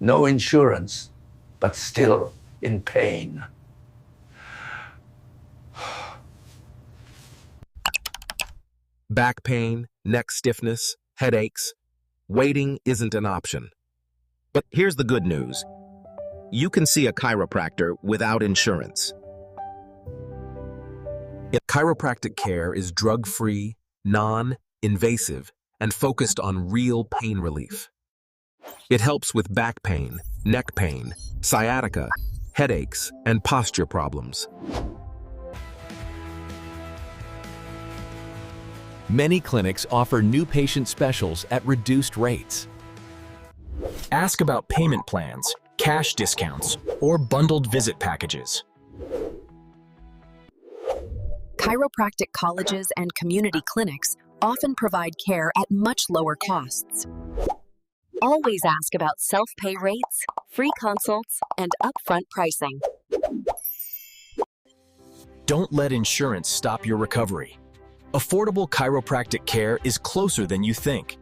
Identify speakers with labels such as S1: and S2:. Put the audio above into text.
S1: no insurance, but still in pain.
S2: Back pain, neck stiffness, headaches. Waiting isn't an option. But here's the good news. You can see a chiropractor without insurance. Chiropractic care is drug-free, non-invasive, and focused on real pain relief. It helps with back pain, neck pain, sciatica, headaches, and posture problems.
S3: Many clinics offer new patient specials at reduced rates. Ask about payment plans, cash discounts, or bundled visit packages.
S4: Chiropractic colleges and community clinics often provide care at much lower costs. Always ask about self-pay rates, free consults, and upfront pricing.
S3: Don't let insurance stop your recovery. Affordable chiropractic care is closer than you think.